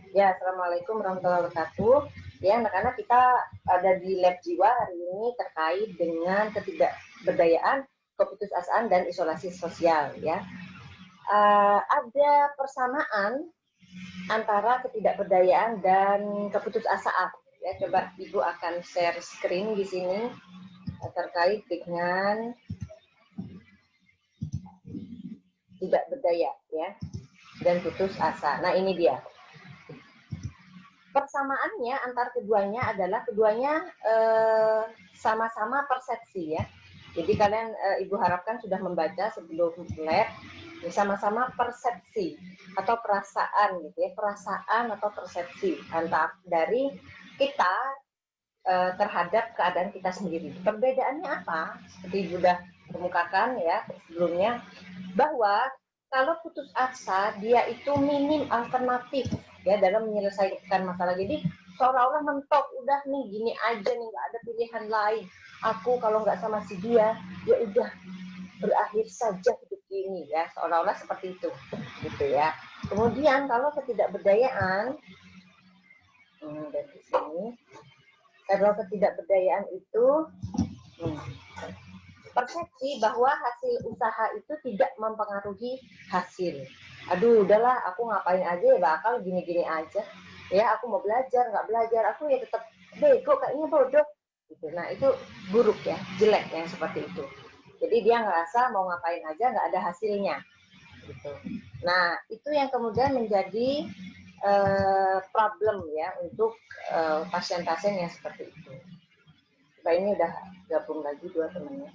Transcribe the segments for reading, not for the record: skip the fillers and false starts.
Ya, Assalamualaikum warahmatullahi wabarakatuh. Ya, anak-anak, kita ada di lab jiwa hari ini terkait dengan ketidakberdayaan, keputusasaan, dan isolasi sosial. Ya, ada persamaan antara ketidakberdayaan dan keputusasaan. Ya, coba Ibu akan share screen di sini terkait dengan tidak berdaya, ya, dan putus asa. Nah, ini dia. Persamaannya antar keduanya adalah keduanya sama-sama persepsi, ya. Jadi kalian Ibu harapkan sudah membaca sebelum lab, sama-sama persepsi atau perasaan gitu ya, perasaan atau persepsi antar dari kita terhadap keadaan kita sendiri. Perbedaannya apa? Seperti sudah kemukakan ya sebelumnya, bahwa kalau putus asa dia itu minim alternatif ya dalam menyelesaikan masalah. Jadi seolah-olah mentok, udah nih gini aja nih, nggak ada pilihan lain. Aku kalau nggak sama si dia, ya udah berakhir saja hidup ini, ya, seolah-olah seperti itu, gitu ya. Kemudian kalau ketidakberdayaan, dari sini, kalau ketidakberdayaan itu persepsi bahwa hasil usaha itu tidak mempengaruhi hasil. Aduh, udahlah, aku ngapain aja ya, bakal gini-gini aja. Ya, aku mau belajar, nggak belajar, aku ya tetap bego, kayaknya bodoh. Gitu. Nah, itu buruk ya, jelek yang seperti itu. Jadi dia ngerasa mau ngapain aja nggak ada hasilnya. Gitu. Nah, itu yang kemudian menjadi problem ya untuk pasien-pasien yang seperti itu. Coba ini udah gabung lagi dua temannya.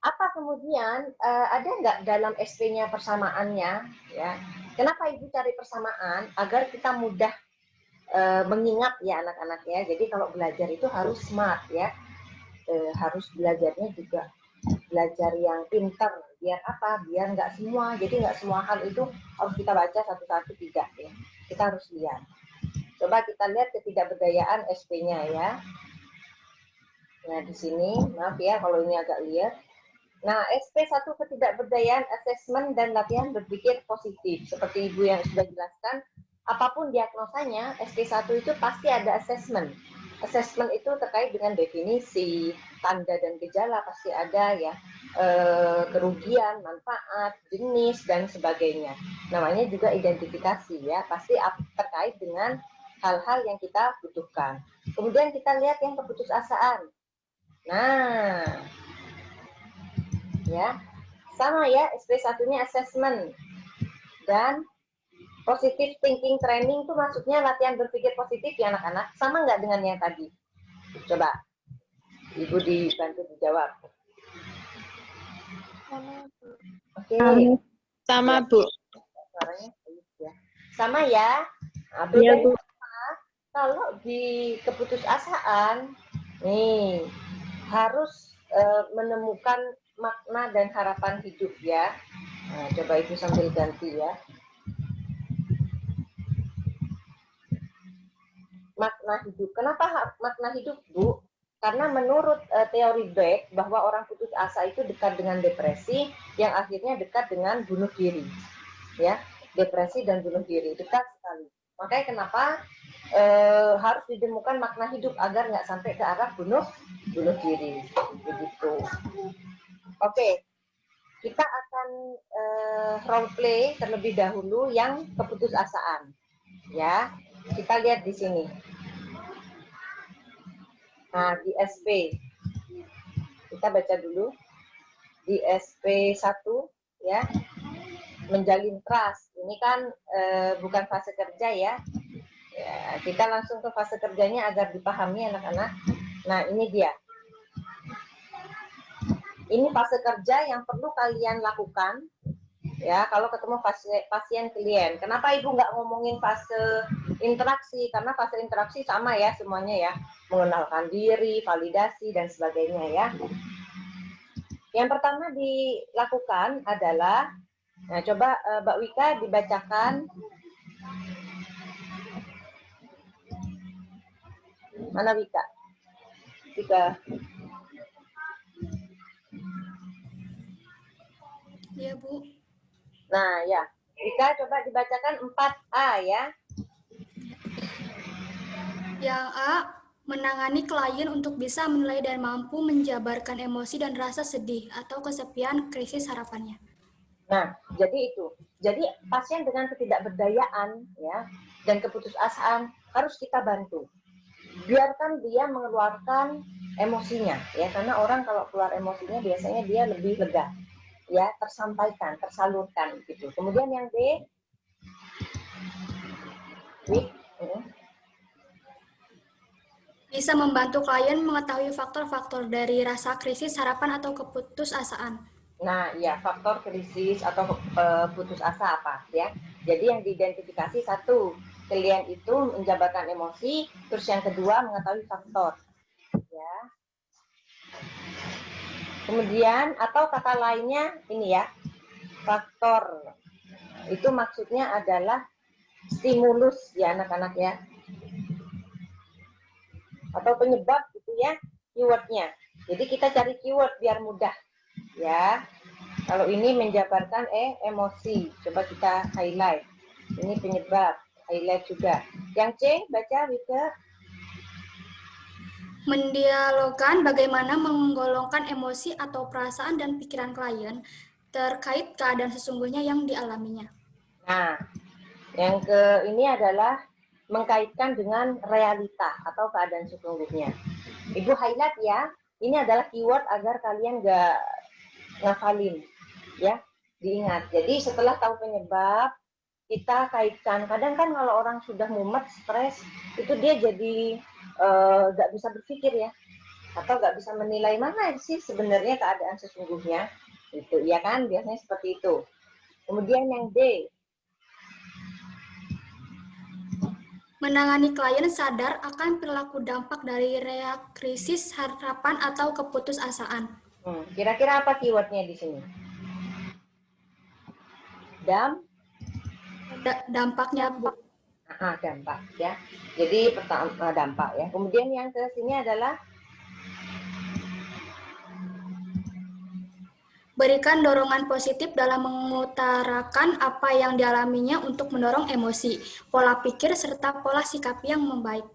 Apa kemudian ada nggak dalam SP-nya persamaannya, ya? Kenapa Ibu cari persamaan? Agar kita mudah mengingat ya anak-anak ya. Jadi kalau belajar itu harus smart ya, harus belajarnya juga belajar yang pintar. Biar apa? Biar nggak semua. Jadi nggak semua hal itu harus kita baca satu-satu, tidak ya. Kita harus lihat. Coba kita lihat ketidakberdayaan SP-nya ya. Nah di sini, maaf ya kalau ini agak liar. Nah, SP1 ketidakberdayaan, asesmen dan latihan berpikir positif. Seperti Ibu yang sudah jelaskan, apapun diagnosanya, SP1 itu pasti ada asesmen. Asesmen itu terkait dengan definisi, tanda dan gejala pasti ada ya, kerugian, manfaat, jenis, dan sebagainya. Namanya juga identifikasi ya, pasti terkait dengan hal-hal yang kita butuhkan. Kemudian kita lihat yang keputusasaan. Nah, ya sama ya, SP1-nya assessment dan positive thinking training itu maksudnya latihan berpikir positif ya anak-anak. Sama nggak dengan yang tadi? Coba Ibu dibantu dijawab. Oke. Sama Ya, Bu. suaranya ya. Sama ya. Nah, Iya bedanya Bu. kalau di keputusasaan nih harus menemukan makna dan harapan hidup ya. Nah, coba Ibu sambil ganti ya. Makna hidup. Kenapa makna hidup, Bu? Karena menurut teori Beck bahwa orang putus asa itu dekat dengan depresi, yang akhirnya dekat dengan bunuh diri. Ya, depresi dan bunuh diri dekat sekali. Makanya kenapa harus ditemukan makna hidup agar nggak sampai ke arah bunuh diri. Begitu. Oke, kita akan role play terlebih dahulu yang keputusasaan. Ya, kita lihat di sini. Nah, di SP, kita baca dulu. Di SP1, ya, menjalin trust. Ini kan bukan fase kerja ya. Ya. Kita langsung ke fase kerjanya agar dipahami anak-anak. Nah, ini dia. Ini fase kerja yang perlu kalian lakukan. Ya, kalau ketemu pasien klien. Kenapa Ibu nggak ngomongin fase interaksi? Karena fase interaksi sama ya semuanya ya. Mengenalkan diri, validasi, dan sebagainya ya. Yang pertama dilakukan adalah, nah coba Mbak Wika dibacakan. Mana Wika? Wika. Iya Bu. Nah ya, Rika, coba dibacakan 4A ya. Yang A, menangani klien untuk bisa menilai dan mampu menjabarkan emosi dan rasa sedih atau kesepian krisis harapannya. Nah, jadi itu. Jadi pasien dengan ketidakberdayaan ya dan keputusasaan harus kita bantu. Biarkan dia mengeluarkan emosinya ya, karena orang kalau keluar emosinya biasanya dia lebih lega ya, tersampaikan, tersalurkan gitu. Kemudian yang B, Bisa membantu klien mengetahui faktor-faktor dari rasa krisis harapan atau keputusasaan. nah ya, faktor krisis atau putus asa apa ya. Jadi yang diidentifikasi satu, klien itu menjabarkan emosi, terus yang kedua mengetahui faktor ya. Kemudian atau kata lainnya ini ya, faktor itu maksudnya adalah stimulus ya anak-anak ya, atau penyebab gitu ya, keywordnya. Jadi kita cari keyword biar mudah ya. Kalau ini menjabarkan emosi, coba kita highlight. Ini penyebab, highlight juga. Yang C, baca Wika. Mendialogkan bagaimana menggolongkan emosi atau perasaan dan pikiran klien terkait keadaan sesungguhnya yang dialaminya. Nah, yang ke ini adalah mengkaitkan dengan realita atau keadaan sesungguhnya. Ibu highlight ya, ini adalah keyword agar kalian nggak ngafalin ya, diingat. Jadi setelah tahu penyebab, kita kaitkan. Kadang kan kalau orang sudah mumet, stres, itu dia jadi nggak bisa berpikir ya, atau nggak bisa menilai mana sih sebenarnya keadaan sesungguhnya. Itu ya kan, biasanya seperti itu. Kemudian yang D, Menangani klien sadar akan perilaku dampak dari krisis harapan atau keputusasaan. Kira-kira apa keywordnya di sini? Dampaknya, Bu. Dampak ya. Jadi pertama dampak ya. Kemudian yang ke sini adalah Berikan dorongan positif dalam mengutarakan apa yang dialaminya untuk mendorong emosi, pola pikir, serta pola sikap yang membaik.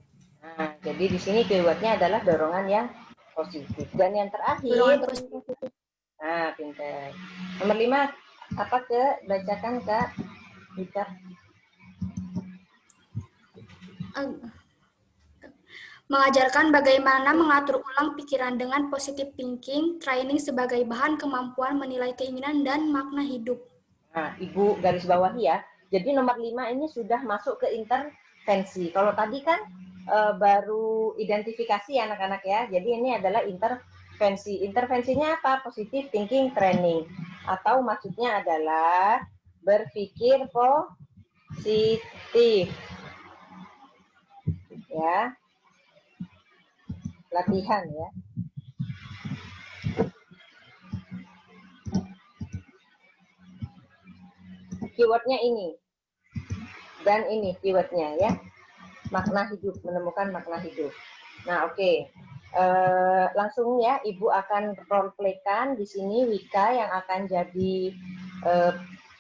jadi di sini keywordnya adalah dorongan yang positif. Dan yang Dorongan terakhir, positif. pintar. Nomor 5, apa ke bacakan Kak Rika? Mengajarkan bagaimana mengatur ulang pikiran dengan positive thinking, training sebagai bahan kemampuan menilai keinginan dan makna hidup. Nah, Ibu garis bawahi ya. Jadi nomor 5 ini sudah masuk ke intervensi. Kalau tadi kan baru identifikasi ya anak-anak ya. Jadi ini adalah intervensi. Intervensinya apa? Positive thinking training. Atau maksudnya adalah berpikir positif. Ya. Latihan ya. Keywordnya ini. Dan ini keywordnya ya. Makna hidup, menemukan makna hidup. Nah, oke. Langsung ya, Ibu akan role play-kan di sini Wika yang akan jadi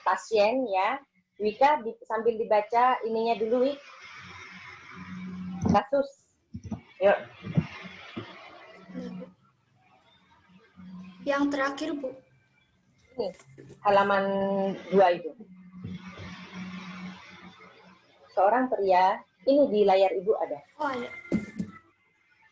pasien ya. Wika sambil dibaca ininya dulu, Wik. Kasus. Yuk. Yang terakhir, Bu. Ini halaman 2 itu. Seorang pria, ini di layar Ibu ada. Oh, ada.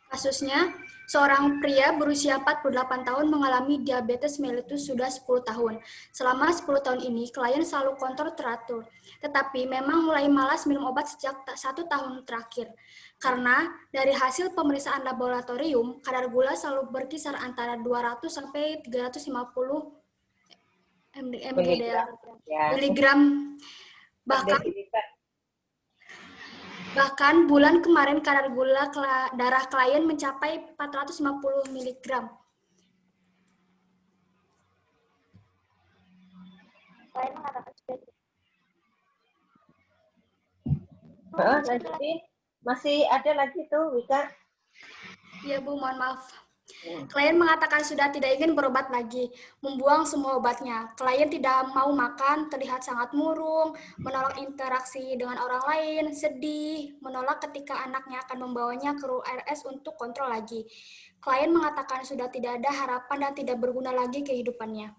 Kasusnya, seorang pria berusia 48 tahun mengalami diabetes mellitus sudah 10 tahun. Selama 10 tahun ini, klien selalu kontrol teratur. Tetapi memang mulai malas minum obat sejak 1 tahun terakhir. Karena dari hasil pemeriksaan laboratorium, kadar gula selalu berkisar antara 200 sampai 350 mg/dl. Ya. Bahkan bulan kemarin kadar gula darah klien mencapai 450 mg. Lanjutin. Masih ada lagi tuh, Wika. Ya Bu, mohon maaf. Klien mengatakan sudah tidak ingin berobat lagi, membuang semua obatnya. Klien tidak mau makan, terlihat sangat murung, menolak interaksi dengan orang lain, sedih, menolak ketika anaknya akan membawanya ke RS untuk kontrol lagi. Klien mengatakan sudah tidak ada harapan dan tidak berguna lagi kehidupannya.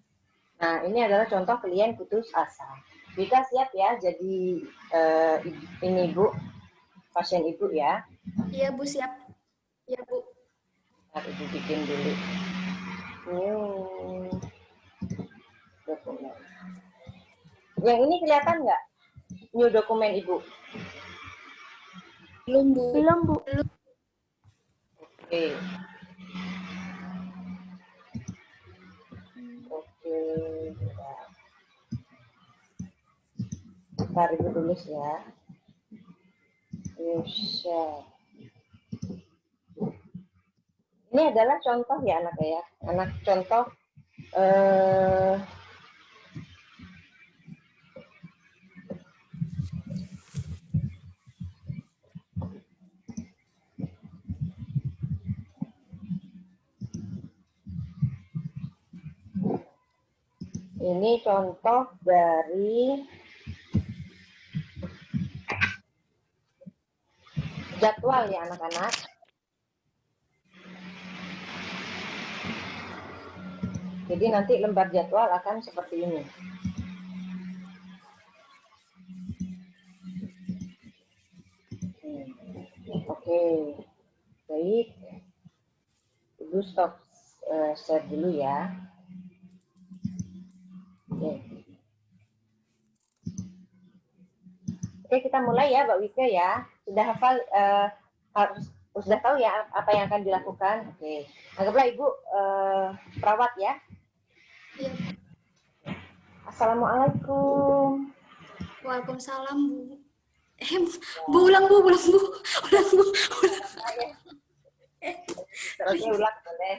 Nah, ini adalah contoh klien putus asa. Wika siap ya jadi ini Bu, pasien Ibu ya. Iya Bu, siap. Iya Bu. Ntar Ibu bikin dulu. New dokumen. Yang ini kelihatan nggak? New dokumen Ibu. Belum Bu. Belum, Bu. Belum. Oke. Oke. Ntar Ibu tulis ya. Share. Ini adalah contoh ya anak ya. Anak contoh ini contoh dari jadwal ya anak-anak. Jadi nanti lembar jadwal akan seperti ini. Oke, baik. Ibu stop share dulu ya. Oke. Oke, kita mulai ya, Mbak Wika ya. Sudah hafal, harus sudah tahu ya apa yang akan dilakukan. Oke, anggaplah Ibu perawat ya. Iya. Assalamualaikum. Waalaikumsalam Bu. Bu, ulang Bu, ulang Bu. Ulang Bu. Ulang. Terusnya ulang boleh.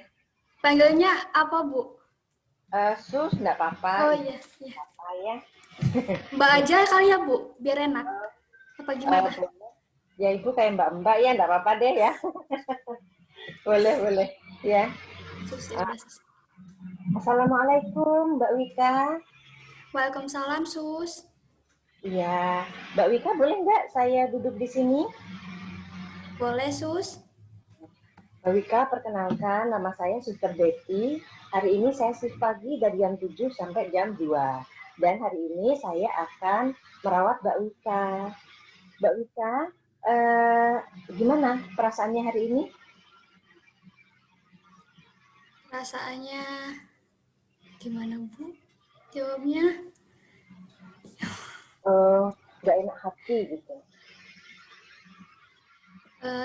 Panggilnya apa Bu? Sus, enggak apa-apa. Oh iya. Iya. Apa ya? Mbak aja kali ya Bu, biar enak. Apa gimana? Ya Ibu kayak Mbak-mbak ya, enggak apa-apa deh ya. Boleh, boleh. Ya. Sus, ya udah Sus. Assalamualaikum Mbak Wika. Waalaikumsalam Sus. Iya, Mbak Wika boleh nggak saya duduk di sini? Boleh Sus. Mbak Wika, perkenalkan nama saya Suster Betty. Hari ini saya shift pagi dari jam 7 sampai jam 2. Dan hari ini saya akan merawat Mbak Wika. Mbak Wika, gimana perasaannya hari ini? Perasaannya gimana Bu? Jawabnya? Nggak enak hati gitu.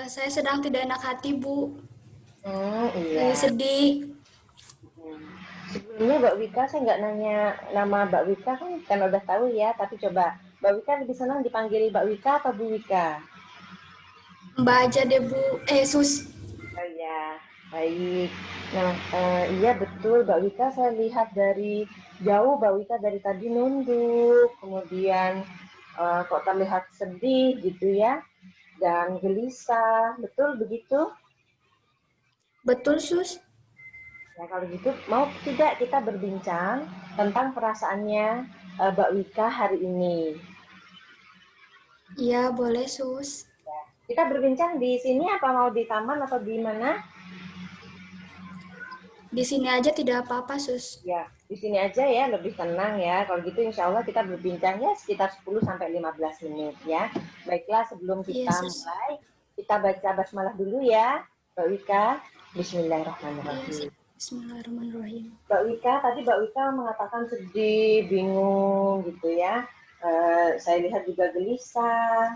Saya sedang tidak enak hati Bu. Iya. Sedih. Sebelumnya Mbak Wika, saya nggak nanya nama Mbak Wika kan udah tahu ya, tapi coba Mbak Wika lebih senang dipanggil Mbak Wika atau Bu Wika? Mbak aja deh Bu. Sus. Oh ya, baik. Nah, iya betul Mbak Wika, saya lihat dari jauh Mbak Wika dari tadi nunduk, kemudian kok terlihat sedih gitu ya, dan gelisah, betul begitu? Betul Sus. Nah, kalau gitu, mau tidak kita berbincang tentang perasaannya Mbak Wika hari ini? Iya boleh Sus. Kita berbincang di sini apa mau di taman atau di mana? Di sini aja tidak apa-apa Sus. Ya, di sini aja ya, lebih tenang ya. Kalau gitu insya Allah kita berbincangnya sekitar 10 sampai 15 menit ya. Baiklah, sebelum kita mulai, kita baca basmalah dulu ya, Mbak Wika. Bismillahirrahmanirrahim. Bismillahirrahmanirrahim. Mbak Wika, tadi Mbak Wika mengatakan sedih, bingung gitu ya. Saya lihat juga gelisah.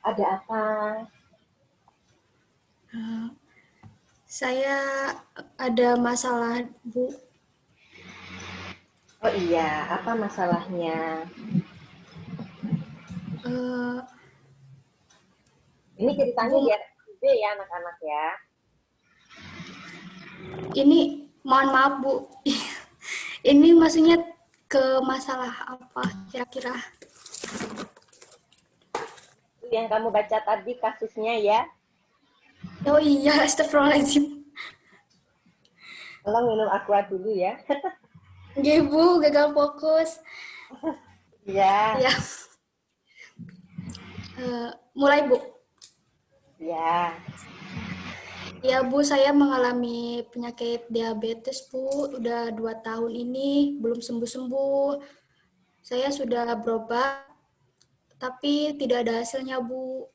Ada apa? Saya ada masalah Bu. Oh iya, apa masalahnya? Ini ceritanya biar gede ya anak-anak ya. Ini mohon maaf Bu. Ini maksudnya ke masalah apa kira-kira? Yang kamu baca tadi kasusnya ya. Oh iya, astagfirullahaladzim. Tolong minum aqua dulu ya. Nggih, Bu, gagal fokus. Ya, Ya, mulai, Bu. ya. Ya, Bu, saya mengalami penyakit diabetes, Bu. Udah 2 tahun ini, belum sembuh-sembuh. Saya sudah berobat, tapi tidak ada hasilnya, Bu.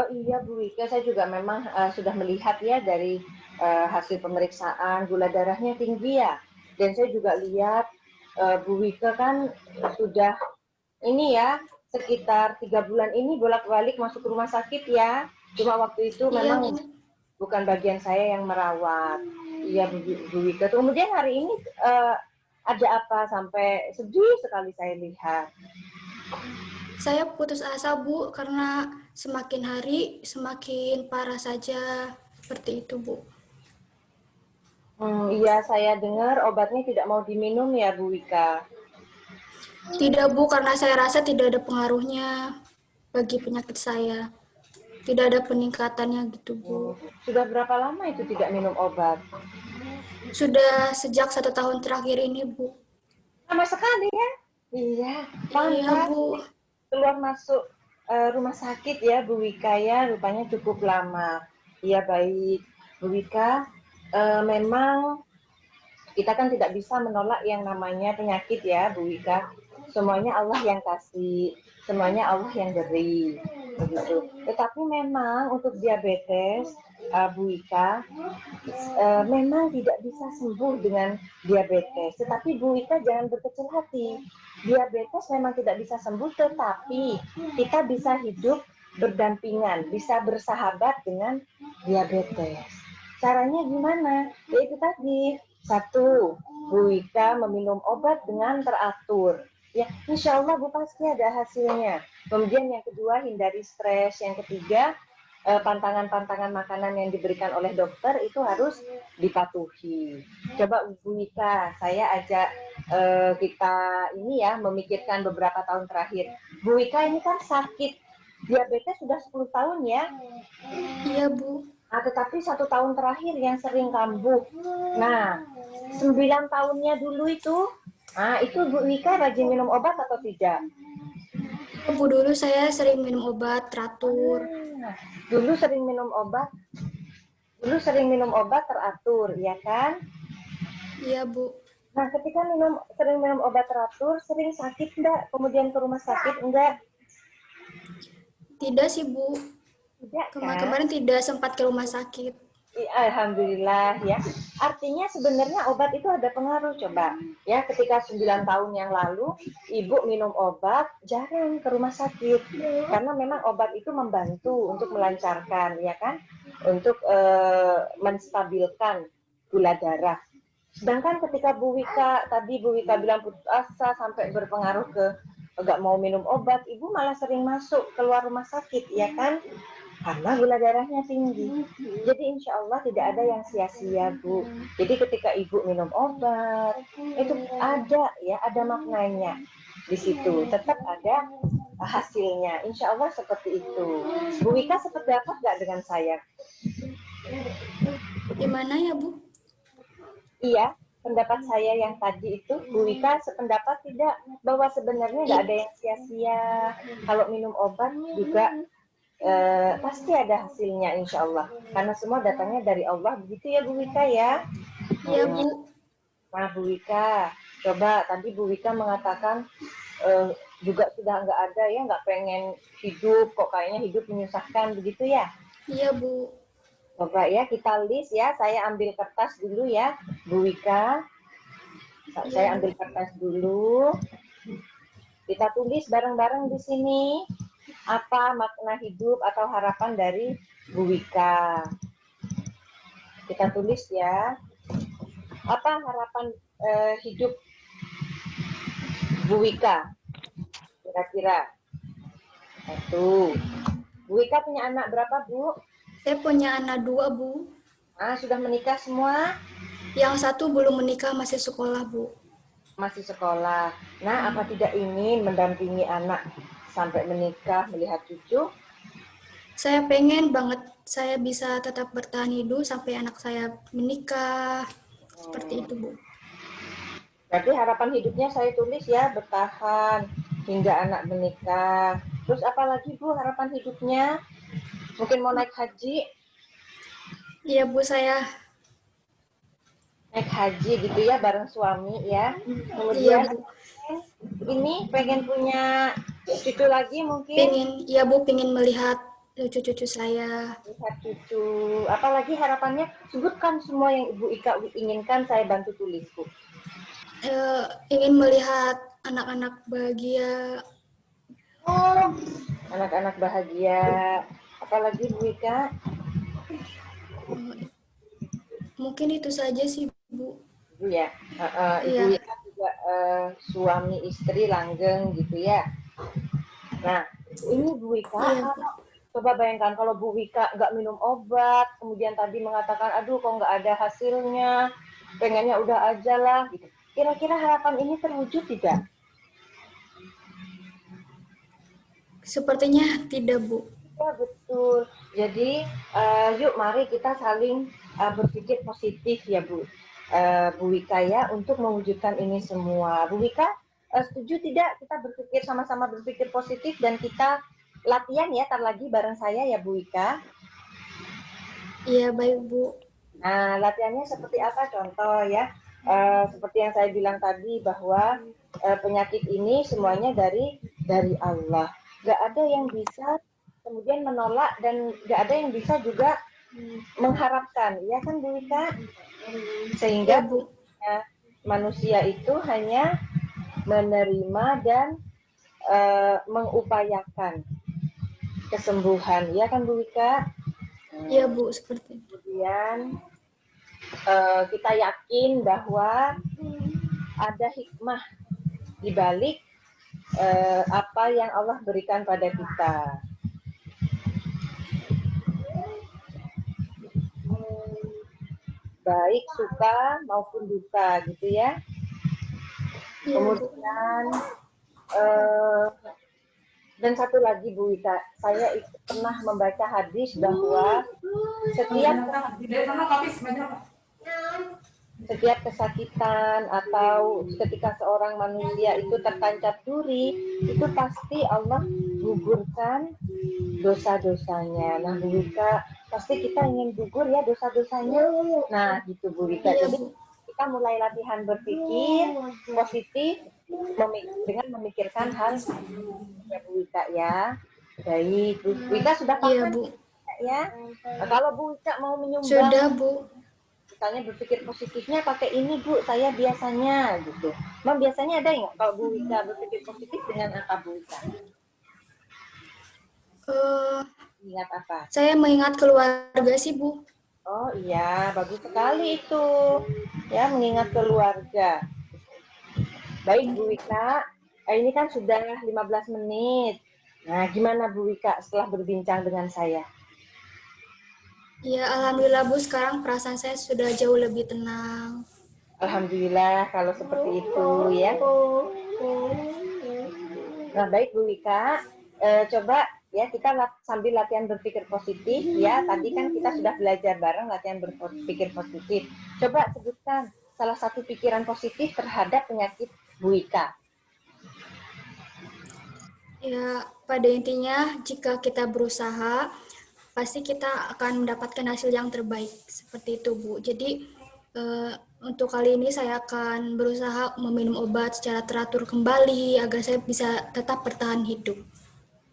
Oh iya Bu Wika, saya juga memang sudah melihat ya dari hasil pemeriksaan gula darahnya tinggi ya. Dan saya juga lihat Bu Wika kan sudah ini ya sekitar 3 bulan ini bolak-balik masuk rumah sakit ya. Cuma waktu itu Iya, memang Bu. bukan bagian saya yang merawat. Iya Bu Wika. Kemudian hari ini ada apa sampai sedih sekali saya lihat. Saya putus asa, Bu, karena semakin hari semakin parah saja. Seperti itu, Bu. Iya saya dengar obatnya tidak mau diminum ya Bu Wika. Tidak, Bu, karena saya rasa tidak ada pengaruhnya bagi penyakit saya. Tidak ada peningkatannya gitu, Bu. Sudah berapa lama itu tidak minum obat? Sudah sejak 1 tahun terakhir ini, Bu. Sama sekali ya? Iya, Iya, pantas Bu. keluar masuk rumah sakit ya Bu Wika ya, rupanya cukup lama. Iya baik, Bu Wika. Memang kita kan tidak bisa menolak yang namanya penyakit ya Bu Wika. Semuanya Allah yang kasih, semuanya Allah yang beri, begitu. Tetapi memang untuk diabetes, Bu Wika, memang tidak bisa sembuh dengan diabetes. Tetapi Bu Wika jangan berkecil hati. Diabetes memang tidak bisa sembuh, tetapi kita bisa hidup berdampingan, bisa bersahabat dengan diabetes. Caranya gimana? Yaitu tadi, satu, Bu Wika meminum obat dengan teratur. Ya, insya Allah Bu pasti ada hasilnya. Kemudian yang kedua, hindari stres. Yang ketiga, pantangan-pantangan makanan yang diberikan oleh dokter itu harus dipatuhi. Coba Bu Wika, saya ajak kita ini ya memikirkan beberapa tahun terakhir. Bu Wika ini kan sakit diabetes sudah 10 tahun ya. Iya, Bu. Nah, tetapi 1 tahun terakhir yang sering kambuh. Nah, 9 tahunnya dulu itu Bu Wika rajin minum obat atau tidak? Iya, Bu, dulu saya sering minum obat teratur. Nah, dulu sering minum obat, teratur, ya kan? Iya, Bu. Nah, ketika sering minum obat teratur, sering sakit enggak? Kemudian ke rumah sakit enggak? Tidak sih, Bu. Tidak kan? Kemarin tidak sempat ke rumah sakit. Alhamdulillah ya. Artinya sebenarnya obat itu ada pengaruh coba. Ya, ketika 9 tahun yang lalu Ibu minum obat jarang ke rumah sakit. Karena memang obat itu membantu untuk melancarkan ya kan? Untuk menstabilkan gula darah. Sedangkan ketika Bu Wika bilang putus asa sampai berpengaruh ke nggak mau minum obat, Ibu malah sering masuk keluar rumah sakit ya kan? Karena gula darahnya tinggi. Jadi insya Allah tidak ada yang sia-sia Bu. Jadi ketika Ibu minum obat itu ada maknanya di situ. Tetap ada hasilnya. Insya Allah seperti itu. Bu Wika seperti apa nggak dengan saya? Gimana ya, Bu? Iya, pendapat saya yang tadi itu, Bu Wika sependapat tidak bahwa sebenarnya nggak ada yang sia-sia. Kalau minum obat juga pasti ada hasilnya insya Allah. Karena semua datangnya dari Allah. Begitu ya Bu Wika ya? Iya, Bu. Nah Bu Wika, coba tadi Bu Wika mengatakan juga sudah nggak ada ya, nggak pengen hidup, kok kayaknya hidup menyusahkan, begitu ya? Iya, Bu. Coba ya kita list ya, saya ambil kertas dulu ya Bu Wika. Iya, Saya Bu. ambil kertas dulu. Kita tulis bareng-bareng di sini apa makna hidup atau harapan dari Bu Wika. Kita tulis ya. Apa harapan hidup Bu Wika? Kira-kira. Satu. Bu Wika punya anak berapa, Bu? Saya punya anak 2, Bu. Sudah menikah semua? Yang satu belum menikah, masih sekolah, Bu. Masih sekolah. Nah, apa tidak ingin mendampingi anak sampai menikah, melihat cucu? Saya pengen banget saya bisa tetap bertahan hidup sampai anak saya menikah. Seperti itu, Bu. Berarti harapan hidupnya saya tulis ya, bertahan hingga anak menikah. Terus apa lagi Bu harapan hidupnya? Mungkin mau naik haji? Iya, Bu, saya. Naik haji gitu ya bareng suami ya. Iya, Kemudian Bu. ini pengen punya cucu lagi mungkin, Iya, Bu, pengen melihat cucu-cucu saya. lihat cucu. Apalagi harapannya, sebutkan semua yang Ibu Ika inginkan, saya bantu tulis Bu. Ingin melihat anak-anak bahagia. Anak-anak bahagia. Apalagi Bu Ika? Mungkin itu saja sih, Bu. Ibu ya, Ibu Iya, Ika juga suami istri langgeng gitu ya. Nah, ini Bu Wika, iya, Bu. coba bayangkan kalau Bu Wika nggak minum obat, kemudian tadi mengatakan, aduh kok nggak ada hasilnya, pengennya udah aja lah. Gitu. Kira-kira harapan ini terwujud tidak? Sepertinya tidak, Bu. Ya betul. Jadi yuk mari kita saling berpikir positif ya Bu. Bu Wika ya untuk mewujudkan ini semua. Bu Wika setuju tidak kita berpikir sama-sama berpikir positif dan kita latihan ya tar lagi bareng saya ya Bu Wika. Iya, baik, Bu. Nah latihannya seperti apa contoh ya? Seperti yang saya bilang tadi bahwa penyakit ini semuanya dari Allah. Gak ada yang bisa kemudian menolak dan gak ada yang bisa juga mengharapkan, ya kan Bu Wika? Iya, Sehingga Bu. manusia itu hanya menerima dan mengupayakan kesembuhan, ya kan Bu Wika? Iya, Bu, seperti itu. Kemudian kita yakin bahwa ada hikmah di balik apa yang Allah berikan pada kita. Baik suka maupun duka gitu ya. Iya, Bu. Kemudian dan satu lagi Bu Wika, saya pernah membaca hadis bahwa setiap kesakitan atau ketika seorang manusia itu tertancap duri, itu pasti Allah gugurkan dosa-dosanya. Nah Bu Wika, pasti kita ingin gugur ya dosa-dosanya. Nah gitu Bu Wika. Iya, Jadi Bu. kita mulai latihan berpikir positif dengan memikirkan hal ya Bu Wika ya. Baik, Bu Wika sudah Iya, paham Bu. ya. Nah, kalau Bu Wika mau menyumbang, Sudah, Bu. misalnya berpikir positifnya pakai ini Bu, saya biasanya gitu. Memang biasanya ada nggak kalau Bu Wika berpikir positif dengan apa Bu Wika? Ingat apa? Saya mengingat keluarga sih, Bu. Oh iya, bagus sekali itu. Ya, mengingat keluarga. Baik Bu Wika, ini kan sudah 15 menit. Nah, gimana Bu Wika setelah berbincang dengan saya? Ya, alhamdulillah, Bu. Sekarang perasaan saya sudah jauh lebih tenang. Alhamdulillah kalau seperti itu ya. Nah, baik Bu Wika, coba ya kita sambil latihan berpikir positif ya. Tadi kan kita sudah belajar bareng latihan berpikir positif. Coba sebutkan salah satu pikiran positif terhadap penyakit Bu Wika. Ya, pada intinya jika kita berusaha, pasti kita akan mendapatkan hasil yang terbaik. Seperti itu, Bu. Jadi, untuk kali ini saya akan berusaha meminum obat secara teratur kembali agar saya bisa tetap bertahan hidup.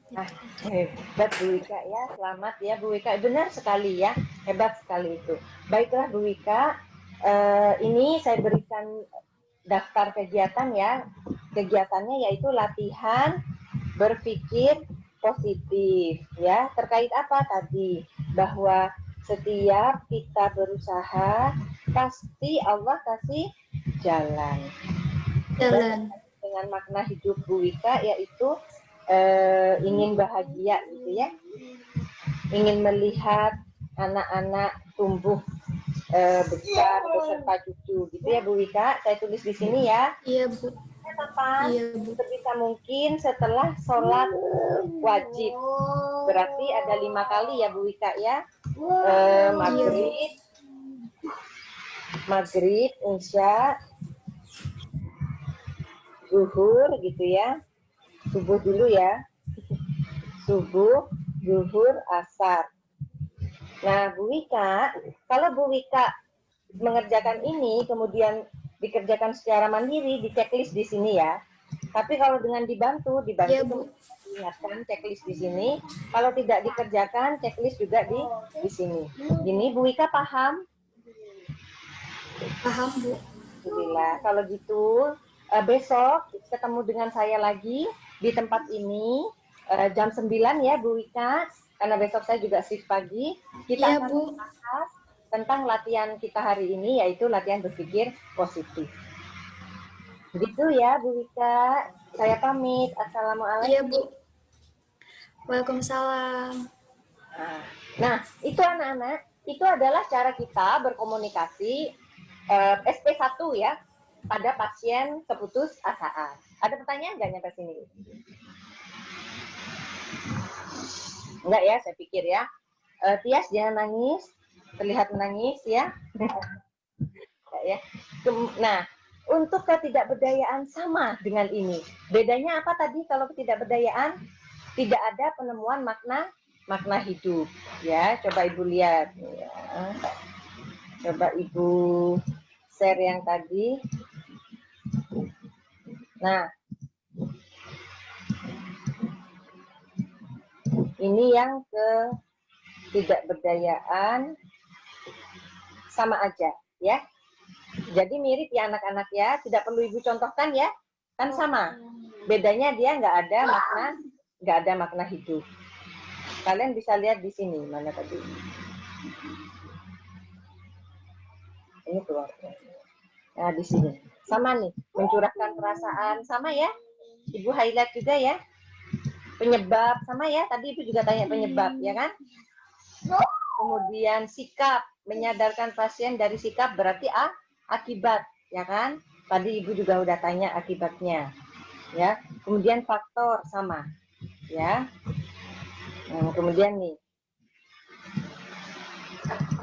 Nah, hebat Bu Wika ya, selamat ya Bu Wika. Benar sekali ya, hebat sekali itu. Baiklah Bu Wika, ini saya berikan daftar kegiatan ya. Kegiatannya yaitu latihan berpikir positif ya. Terkait apa tadi? Bahwa setiap kita berusaha pasti Allah kasih jalan. Jalan. Dengan makna hidup Bu Wika yaitu ingin bahagia gitu ya. Ingin melihat anak-anak tumbuh besar beserta cucu gitu ya Bu Wika. Saya tulis di sini ya. Iya, Bu. Kapan Iya, Bu. sebisa mungkin setelah sholat wajib Berarti ada 5 kali ya Bu Wika ya. Maghrib, maghrib, isya, zuhur gitu ya. Subuh dulu ya. Subuh, zuhur, asar. Nah, Bu Wika, kalau Bu Wika mengerjakan ini, kemudian dikerjakan secara mandiri, di checklist di sini ya. Tapi kalau dengan dibantu Iya, Bu. ingatkan checklist di sini. Kalau tidak dikerjakan, checklist juga di sini. Gini, Bu Wika paham? Paham, Bu. Alhamdulillah. Kalau gitu, besok ketemu dengan saya lagi di tempat ini jam 9 ya Bu Wika. Karena besok saya juga shift pagi. Kita Iya, akan Bu. membahas tentang latihan kita hari ini, yaitu latihan berpikir positif. Begitu ya Bu Wika. Saya pamit. Assalamualaikum. Iya, Bu. Waalaikumsalam. Nah, itu anak-anak, itu adalah cara kita berkomunikasi SP1 ya, pada pasien keputus asaan. Ada pertanyaan nggak nyampe sini? Enggak ya, saya pikir ya. Tias jangan nangis, terlihat menangis ya. Ya. Nah, untuk ketidakberdayaan sama dengan ini. Bedanya apa tadi kalau ketidakberdayaan? Tidak ada penemuan makna hidup. Ya, coba Ibu lihat. Ya. Coba Ibu share yang tadi. Nah, ini yang ketidakberdayaan sama aja, ya. Jadi mirip ya anak-anak ya, tidak perlu Ibu contohkan ya, kan sama. Bedanya dia nggak ada makna hidup. Kalian bisa lihat di sini mana tadi. Ini keluar. Nah di sini sama nih, mencurahkan perasaan sama ya. Ibu highlight juga ya. Penyebab sama ya. Tadi Ibu juga tanya penyebab ya kan. Kemudian sikap, menyadarkan pasien dari sikap berarti akibat ya kan. Tadi Ibu juga udah tanya akibatnya ya. Kemudian faktor sama ya. Nah, kemudian nih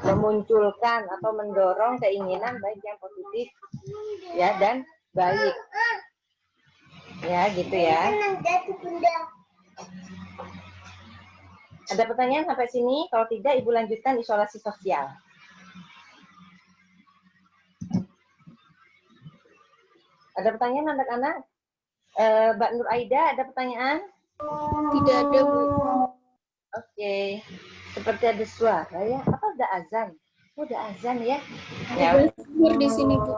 memunculkan atau mendorong keinginan baik yang positif ya dan baik ya gitu ya. Ada pertanyaan sampai sini? Kalau tidak Ibu lanjutkan isolasi sosial. Ada pertanyaan anak-anak? Mbak Nur Aida ada pertanyaan? Tidak ada, Bu. Oke. Seperti ada suara ya. Apa udah azan? Udah azan ya? Ya. Ada di sini, Bu.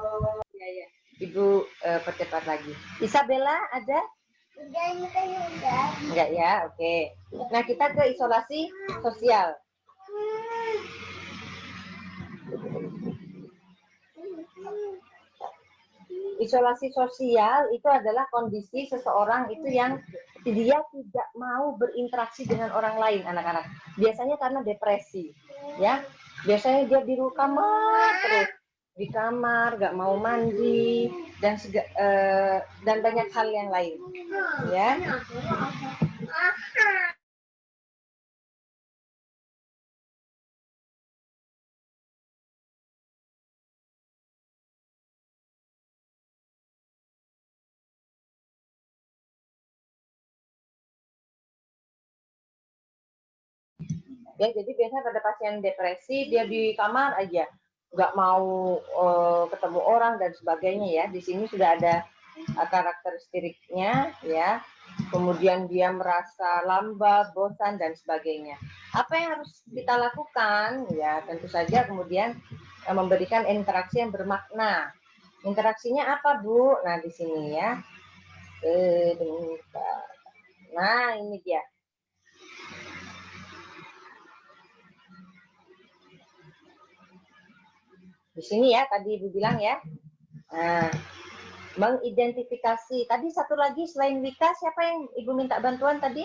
Ya, ya. Ibu percepat lagi. Isabella ada? Enggak ya, oke. Nah kita ke isolasi sosial. Isolasi sosial itu adalah kondisi seseorang itu yang dia tidak mau berinteraksi dengan orang lain, anak-anak. Biasanya karena depresi, ya. Biasanya dia di kamar terus, di kamar, nggak mau mandi dan banyak hal yang lain, ya. Ya, jadi biasanya pada pasien depresi dia di kamar aja, nggak mau ketemu orang dan sebagainya ya. Di sini sudah ada karakteristiknya ya. Kemudian dia merasa lambat, bosan dan sebagainya. Apa yang harus kita lakukan? Ya, tentu saja kemudian memberikan interaksi yang bermakna. Interaksinya apa, Bu? Nah, di sini ya. Nah, ini dia. Di sini ya, tadi Ibu bilang ya. Nah, mengidentifikasi. Tadi satu lagi selain Wika, siapa yang Ibu minta bantuan tadi?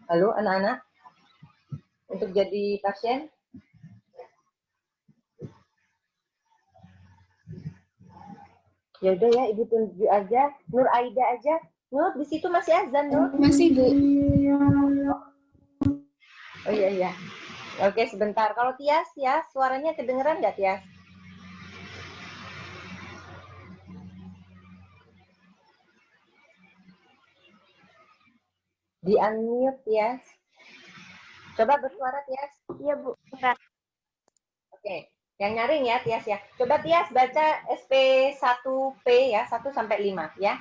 Halo, anak-anak? Untuk jadi pasien? Ya udah ya, Ibu tunjuk aja. Nur Aida aja. Nur, di situ masih azan, Nur? Masih, Bu. Oh iya, iya. Oke, sebentar. Kalau Tias, ya, suaranya kedengeran nggak, Tias? Di-unmute, Tias. Coba bersuara, Tias. Iya, Bu. Berat. Oke, yang nyaring ya, Tias ya. Coba Tias baca SP1P ya, 1 sampai 5 ya.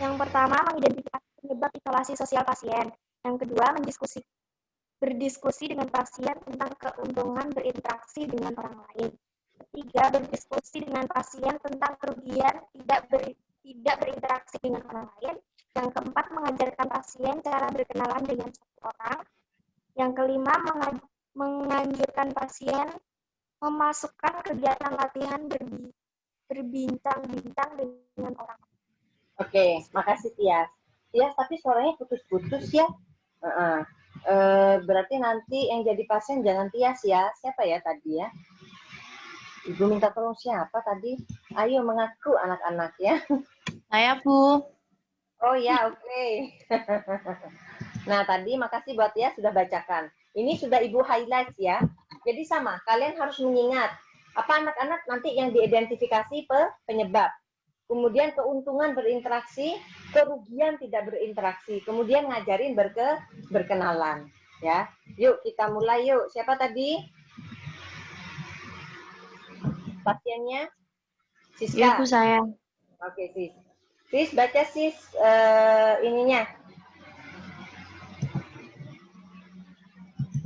Yang pertama, mengidentifikasi penyebab isolasi sosial pasien. Yang kedua, berdiskusi dengan pasien tentang keuntungan berinteraksi dengan orang lain. Ketiga, berdiskusi dengan pasien tentang kerugian tidak berinteraksi dengan orang lain. Yang keempat, mengajarkan pasien cara berkenalan dengan satu orang. Yang kelima, menganjurkan pasien memasukkan kegiatan latihan berbincang-bincang dengan orang. Oke, makasih Tias. Tias, tapi suaranya putus-putus ya. Berarti nanti yang jadi pasien jangan Tias ya. Siapa ya tadi ya? Ibu minta tolong siapa tadi? Ayo mengaku anak-anak ya. Saya, Bu. Oh ya, oke. Nah, tadi makasih buat Tias sudah bacakan. Ini sudah Ibu highlight ya. Jadi sama, kalian harus mengingat apa anak-anak nanti yang diidentifikasi penyebab. Kemudian keuntungan berinteraksi, kerugian tidak berinteraksi. Kemudian ngajarin berkenalan. Ya, yuk kita mulai yuk. Siapa tadi? Pasiennya? Siska. Iya, Bu, saya. Oke, Sis. Sis, baca Sis ininya.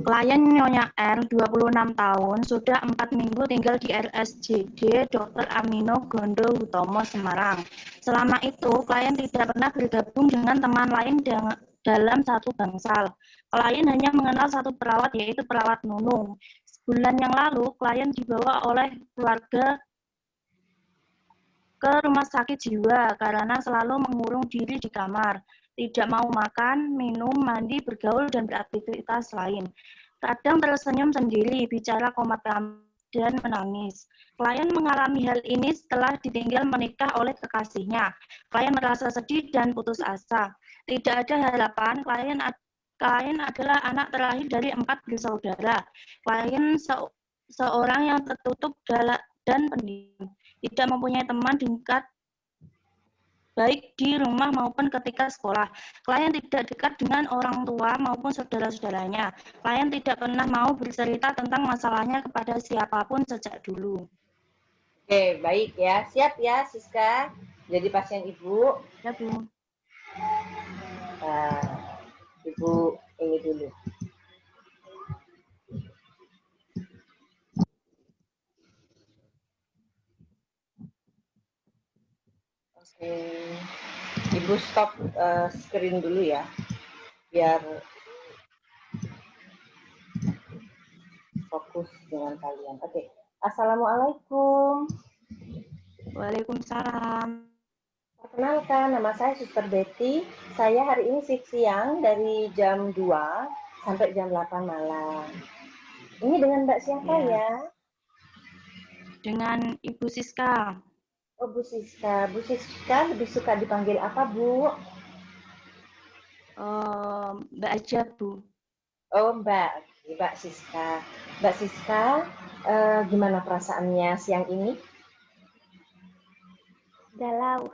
Klien Nyonya R, 26 tahun, sudah 4 minggu tinggal di RSJD Dr. Amino Gondo Hutomo, Semarang. Selama itu, klien tidak pernah bergabung dengan teman lain dalam satu bangsal. Klien hanya mengenal satu perawat, yaitu perawat Nunung. Sebulan yang lalu, klien dibawa oleh keluarga ke rumah sakit jiwa karena selalu mengurung diri di kamar, tidak mau makan, minum, mandi, bergaul, dan beraktivitas lain. Kadang tersenyum sendiri, bicara komat dan menangis. Klien mengalami hal ini setelah ditinggal menikah oleh kekasihnya. Klien merasa sedih dan putus asa. Tidak ada harapan, klien adalah anak terakhir dari 4 bersaudara. Klien seorang yang tertutup dan pendiam. Tidak mempunyai teman dekat baik di rumah maupun ketika sekolah. Klien tidak dekat dengan orang tua maupun saudara-saudaranya. Klien tidak pernah mau bercerita tentang masalahnya kepada siapapun sejak dulu. Oke, baik ya. Siap ya, Siska. Jadi pasien Ibu. Ya, Bu. Ibu ini dulu. Oke. Ibu stop screen dulu ya. Biar fokus dengan kalian. Oke. Assalamualaikum. Waalaikumsalam. Perkenalkan, nama saya Suster Betty. Saya hari ini shift siang dari jam 2 sampai jam 8 malam. Ini dengan Mbak siapa ya? Dengan Ibu Siska. Oh, Bu Siska. Bu Siska lebih suka dipanggil apa, Bu? Mbak aja, Bu. Oh, Mbak. Mbak Siska. Mbak Siska, gimana perasaannya siang ini? Galau.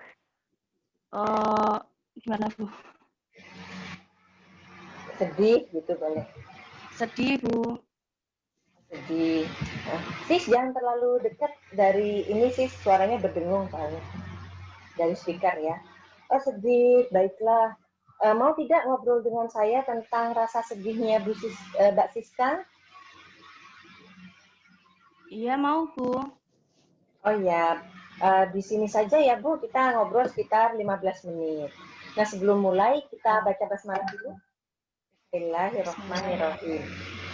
Gimana, Bu? Sedih gitu boleh. Sedih, Bu. Sedih. Sis, jangan terlalu dekat dari ini, Sis. Suaranya berdengung soalnya. Dari speaker ya. Oh, sedih. Baiklah. Mau tidak ngobrol dengan saya tentang rasa sedihnya Mbak Siska? Iya, mau, Bu. Oh ya, di sini saja ya Bu, kita ngobrol sekitar 15 menit. Nah, sebelum mulai kita baca basmalah dulu. Bismillahirrahmanirrahim.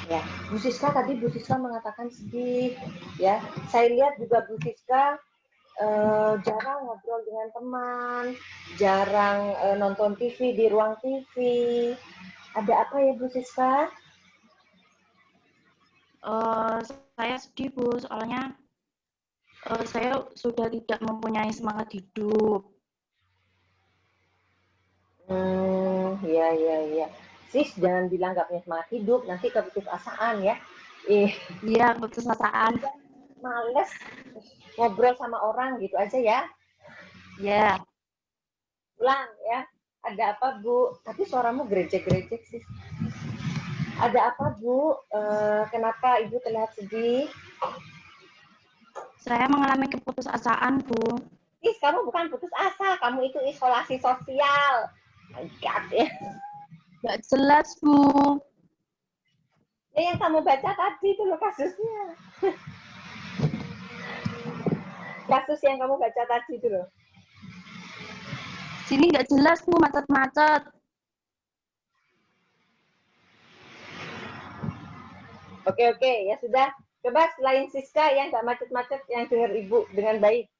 Ya, Bu Siska tadi Bu Siska mengatakan sedih. Ya, saya lihat juga Bu Siska jarang ngobrol dengan teman, jarang nonton TV di ruang TV. Ada apa ya Bu Siska? Saya sedih, Bu, soalnya Saya sudah tidak mempunyai semangat hidup. Iya, iya, iya. Sis, jangan bilang nggak punya semangat hidup, nanti keputusasaan ya. Iya, keputusasaan. Males ngobrol sama orang gitu aja ya. Ya, Pulang ya. Ada apa, Bu? Tapi suaramu gerejek-gerejek sih. Ada apa, Bu? Kenapa Ibu terlihat sedih? saya mengalami keputusasaan, Bu. Sis, kamu bukan putus asa, kamu itu isolasi sosial. My God, ya. Nggak jelas, Bu. Ya yang kamu baca tadi itu loh kasusnya. Kasus yang kamu baca tadi itu loh. Sini nggak jelas, Bu, macet-macet. Oke, ya sudah. Coba selain Siska yang nggak macet-macet, yang dengar Ibu dengan baik.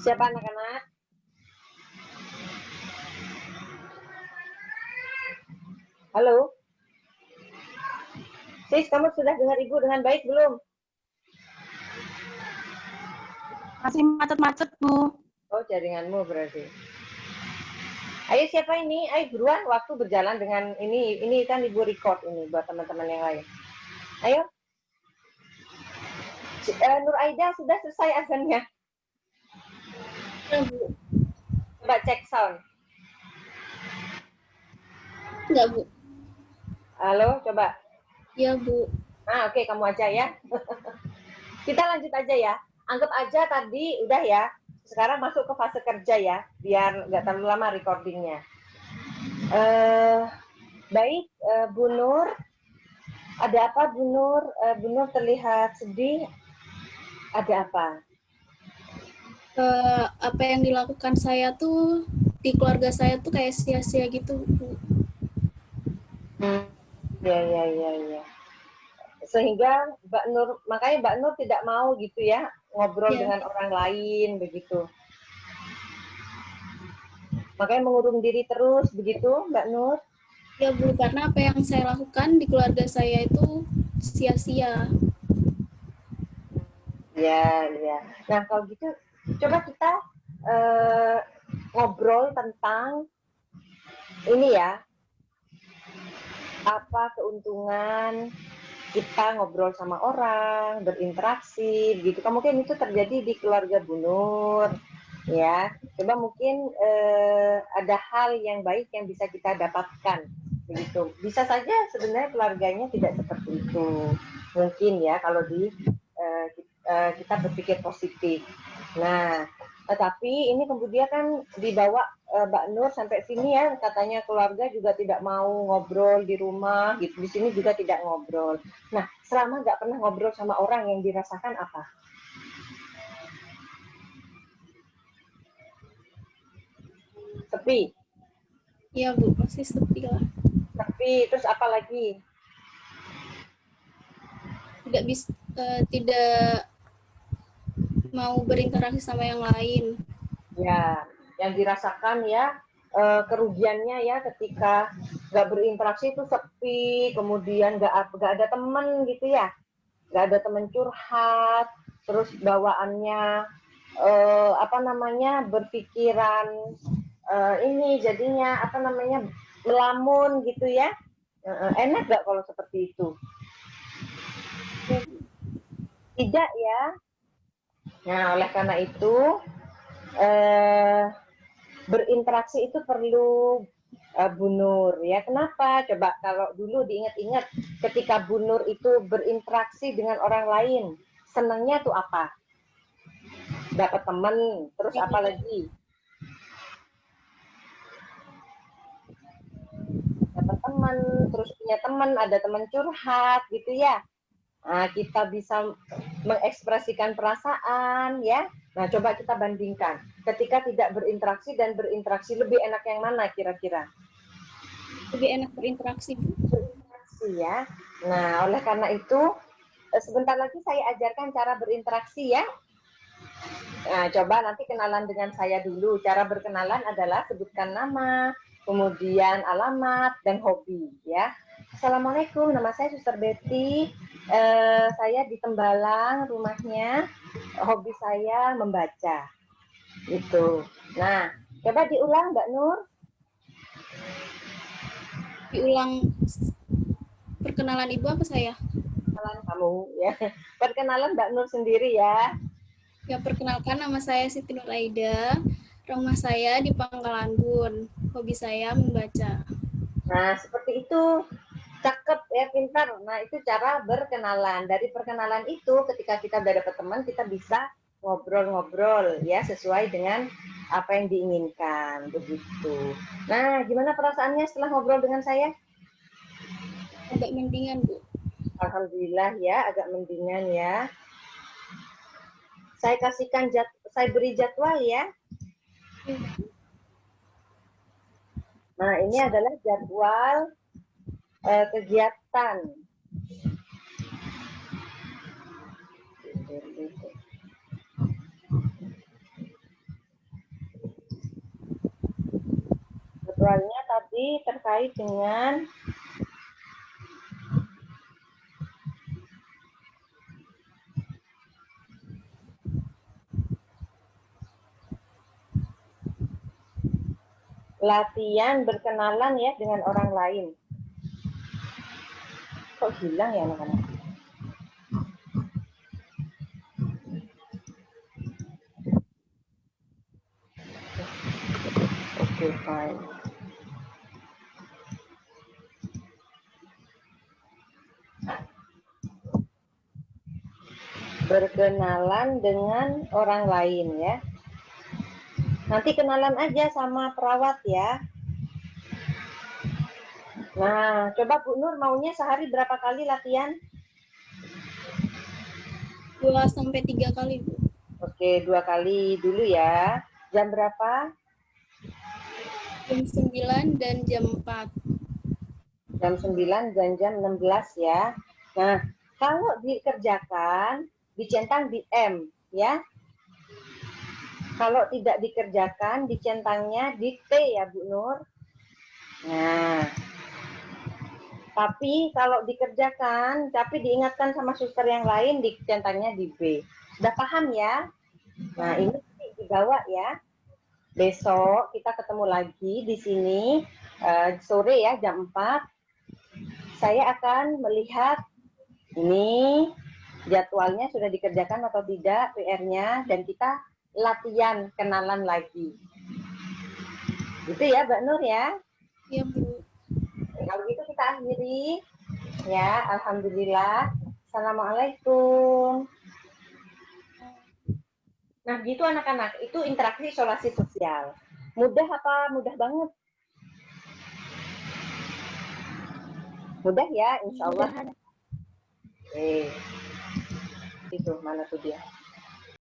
Siapa anak-anak? Halo? Sis, kamu sudah dengar Ibu dengan baik belum? Masih macet-macet, Bu. Oh, jaringanmu berarti. Ayo siapa ini? Ayo buruan, waktu berjalan dengan ini. Ini kan Ibu record ini buat teman-teman yang lain. Ayo. Nur Aida sudah selesai azannya. Ya, Bu. Coba cek sound. Enggak, Bu. Halo, coba. Ya, Bu. Nah, oke, kamu aja ya. Kita lanjut aja ya. Anggap aja tadi udah ya. Sekarang masuk ke fase kerja ya, biar nggak terlalu lama recordingnya. Baik, Bu Nur. Ada apa, Bu Nur? Bu Nur terlihat sedih. Ada apa? Apa yang dilakukan saya tuh di keluarga saya tuh kayak sia-sia gitu, Bu. Ya. Sehingga Mbak Nur, makanya Mbak Nur tidak mau gitu ya, ngobrol dengan orang lain begitu. Makanya mengurung diri terus begitu, Mbak Nur. Ya, Bu, karena apa yang saya lakukan di keluarga saya itu sia-sia. Ya. Nah, kalau gitu coba kita ngobrol tentang ini ya. Apa keuntungan kita ngobrol sama orang, berinteraksi, begitu. Mungkin itu terjadi di keluarga Bu Nur, ya. Coba mungkin ada hal yang baik yang bisa kita dapatkan, begitu. Bisa saja sebenarnya keluarganya tidak seperti itu, mungkin ya kalau kita berpikir positif. Nah, tetapi ini kemudian kan dibawa Mbak Nur sampai sini ya, katanya keluarga juga tidak mau ngobrol di rumah, gitu. Di sini juga tidak ngobrol. Nah, selama nggak pernah ngobrol sama orang, yang dirasakan apa? Sepi. Ya, Bu, pasti sepi lah. Sepi, terus apa lagi? Tidak mau berinteraksi sama yang lain. Ya, yang dirasakan ya kerugiannya ya ketika nggak berinteraksi itu sepi, kemudian nggak ada teman gitu ya, nggak ada teman curhat, terus bawaannya berpikiran ini jadinya melamun gitu ya. Enak nggak kalau seperti itu? Tidak ya. Nah, oleh karena itu berinteraksi itu perlu Bu Nur ya. Kenapa? Coba kalau dulu diingat-ingat ketika Bu Nur itu berinteraksi dengan orang lain, senangnya tuh apa? Dapat teman, terus apa lagi? Dapat teman, terus punya teman, ada teman curhat gitu ya. Nah, kita bisa mengekspresikan perasaan ya. Nah, coba kita bandingkan. Ketika tidak berinteraksi dan berinteraksi, lebih enak yang mana kira-kira? Lebih enak berinteraksi, Bu. Berinteraksi ya. Nah, oleh karena itu, sebentar lagi saya ajarkan cara berinteraksi ya. Nah, coba nanti kenalan dengan saya dulu. Cara berkenalan adalah sebutkan nama, kemudian alamat, dan hobi ya. Assalamualaikum, nama saya Suster Betty. saya di Tembalang rumahnya, hobi saya membaca. Gitu. Nah, coba diulang Mbak Nur. Diulang perkenalan Ibu apa saya? Perkenalan kamu ya. Perkenalan Mbak Nur sendiri ya. Ya, perkenalkan nama saya Siti Nur Aida. Rumah saya di Pangkalan Bun. Hobi saya membaca. Nah, seperti itu. Cakep ya, pintar. Nah, itu cara berkenalan. Dari perkenalan itu, ketika kita udah dapat teman, kita bisa ngobrol-ngobrol ya, sesuai dengan apa yang diinginkan. Begitu. Nah, gimana perasaannya setelah ngobrol dengan saya? Agak mendingan, Bu. Alhamdulillah ya, agak mendingan ya. Saya saya beri jadwal ya. Nah, ini adalah jadwal kegiatan. Jadwalnya tadi terkait dengan latihan berkenalan ya dengan orang lain. Kok hilang ya anak-anak? Oke, fine. Berkenalan dengan orang lain ya. Nanti kenalan aja sama perawat ya. Nah, coba Bu Nur maunya sehari berapa kali latihan? 2-3 kali, Bu. Oke, 2 kali dulu ya. Jam berapa? Jam 9 dan jam 4. Jam 9 dan jam 16 ya. Nah, kalau dikerjakan, dicentang di M ya. Kalau tidak dikerjakan, dicentangnya di T ya Bu Nur. Nah, tapi kalau dikerjakan, tapi diingatkan sama suster yang lain, dicentangnya di B. Sudah paham ya? Nah, ini dibawa ya. Besok kita ketemu lagi di sini sore ya, jam 4. Saya akan melihat ini jadwalnya sudah dikerjakan atau tidak PR-nya, dan kita latihan kenalan lagi. Gitu ya, Mbak Nur ya? Iya, Bu. Kalau gitu kita akhiri ya. Alhamdulillah. Assalamualaikum. Nah, gitu anak-anak. Itu interaksi isolasi sosial. Mudah apa mudah banget? Mudah ya, insya Allah. Oke. Itu mana tuh dia?